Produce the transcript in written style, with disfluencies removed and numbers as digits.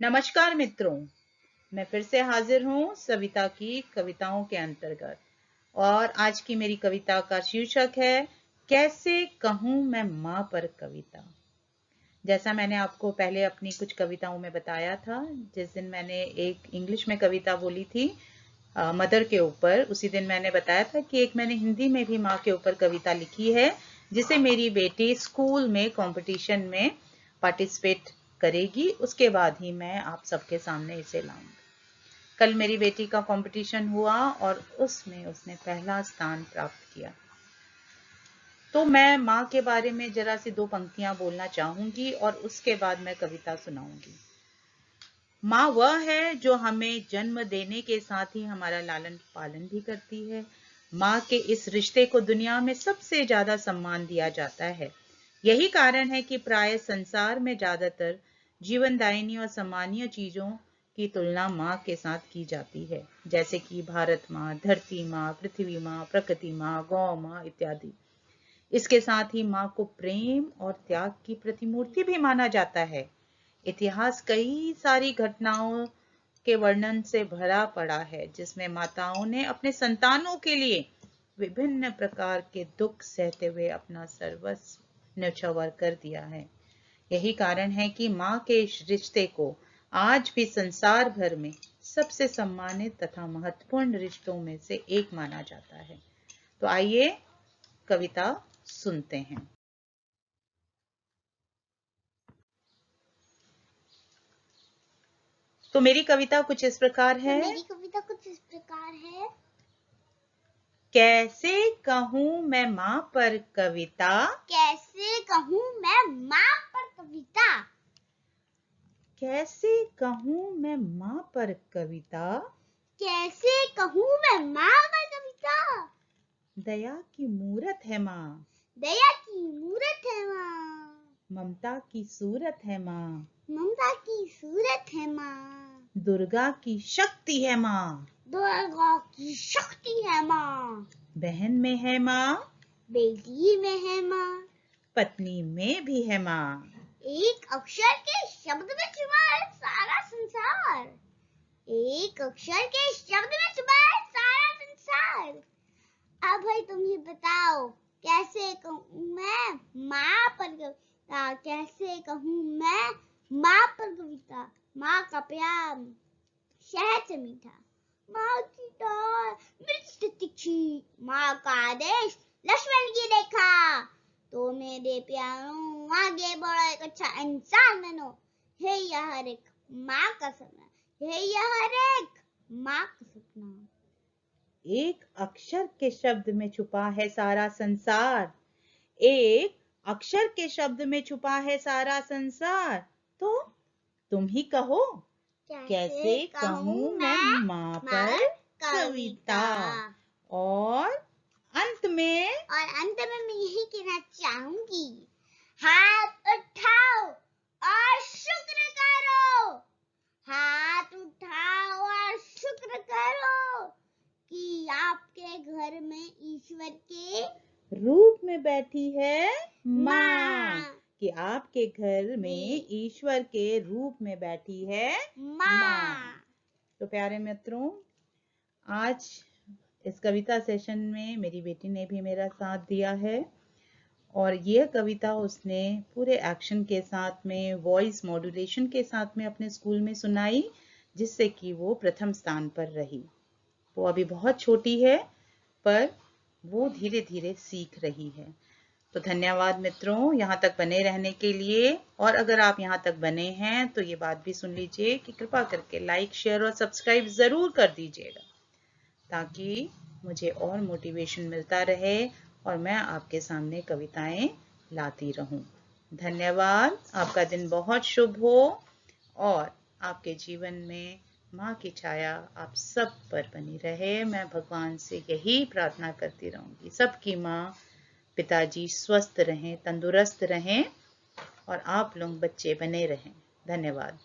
नमस्कार मित्रों, मैं फिर से हाजिर हूँ सविता की कविताओं के अंतर्गत। और आज की मेरी कविता का शीर्षक है कैसे कहूँ मैं माँ पर कविता। जैसा मैंने आपको पहले अपनी कुछ कविताओं में बताया था, जिस दिन मैंने एक इंग्लिश में कविता बोली थी मदर के ऊपर, उसी दिन मैंने बताया था कि एक मैंने हिंदी में भी माँ के ऊपर कविता लिखी है, जिसे मेरी बेटी स्कूल में कंपटीशन में पार्टिसिपेट करेगी। उसके बाद ही मैं आप सबके सामने इसे लाऊंगी। कल मेरी बेटी का कंपटीशन हुआ और उसमें उसने पहला स्थान प्राप्त किया। तो मैं माँ के बारे में जरा सी दो पंक्तियां बोलना चाहूंगी और उसके बाद मैं कविता सुनाऊंगी। माँ वह है जो हमें जन्म देने के साथ ही हमारा लालन पालन भी करती है। माँ के इस रिश्ते को दुनिया में सबसे ज्यादा सम्मान दिया जाता है। यही कारण है कि प्राय संसार में ज्यादातर जीवनदायिनी और सम्मानीय चीजों की तुलना माँ के साथ की जाती है, जैसे कि भारत माँ, धरती माँ, पृथ्वी माँ, प्रकृति माँ, गौ माँ इत्यादि। इसके साथ ही माँ को प्रेम और त्याग की प्रतिमूर्ति भी माना जाता है। इतिहास कई सारी घटनाओं के वर्णन से भरा पड़ा है, जिसमें माताओं ने अपने संतानों के लिए विभिन्न प्रकार के दुख सहते हुए अपना सर्वस्व न्यौछावर कर दिया है। यही कारण है कि माँ के इस रिश्ते को आज भी संसार भर में सबसे सम्मानित तथा महत्वपूर्ण रिश्तों में से एक माना जाता है। तो आइए कविता सुनते हैं। तो मेरी कविता कुछ इस प्रकार है। कैसे कहूँ मैं माँ पर कविता, कैसे कहूँ मैं माँ पर कविता, कैसे कहूँ मैं माँ पर कविता, कैसे कहूँ मैं माँ पर कविता। दया की मूरत है माँ, दया की मूरत है माँ, ममता की सूरत है माँ, ममता की सूरत है माँ, दुर्गा की शक्ति है माँ, दुर्गा की शक्ति है माँ, बहन में है माँ, बेटी में है माँ, पत्नी में भी है माँ, एक अक्षर के शब्द में छुपा है सारा संसार, एक अक्षर के शब्द में छुपा है सारा संसार। अब भाई तुम ही बताओ, कैसे कहूँ मैं माँ पर कविता, कैसे कहूँ मैं माँ पर कविता। माँ का प्यार शहद से मीठा, माँ की डाल मिर्च से तीखी, माँ का आदेश लक्ष्मण की रेखा। तो मेरे प्यारों आगे बढ़ो, एक अच्छा इंसान बनो, है यह हर एक माँ का सपना, है यह हर एक माँ का सपना। एक अक्षर के शब्द में छुपा है सारा संसार, एक अक्षर के शब्द में छुपा है सारा संसार। तो तुम ही कहो, कैसे कहूँ मैं माँ पर कविता। और अंत में मैं यही कहना चाहूंगी, हाथ उठाओ और शुक्र करो, हाथ उठाओ और शुक्र करो कि आपके घर में ईश्वर के रूप में बैठी है माँ, कि आपके घर में ईश्वर के रूप में बैठी है माँ। तो प्यारे मित्रों, आज इस कविता सेशन में मेरी बेटी ने भी मेरा साथ दिया है और यह कविता उसने पूरे एक्शन के साथ में, वॉइस मॉड्यूलेशन के साथ में अपने स्कूल में सुनाई, जिससे कि वो प्रथम स्थान पर रही। वो अभी बहुत छोटी है, पर वो धीरे धीरे सीख रही है। तो धन्यवाद मित्रों यहाँ तक बने रहने के लिए। और अगर आप यहाँ तक बने हैं तो ये बात भी सुन लीजिए कि कृपा करके लाइक, शेयर और सब्सक्राइब जरूर कर दीजिएगा, ताकि मुझे और मोटिवेशन मिलता रहे और मैं आपके सामने कविताएं लाती रहूं। धन्यवाद। आपका दिन बहुत शुभ हो और आपके जीवन में माँ की छाया आप सब पर बनी रहे। मैं भगवान से यही प्रार्थना करती रहूंगी, सबकी माँ पिताजी स्वस्थ रहें, तंदुरुस्त रहें और आप लोग बच्चे बने रहें। धन्यवाद।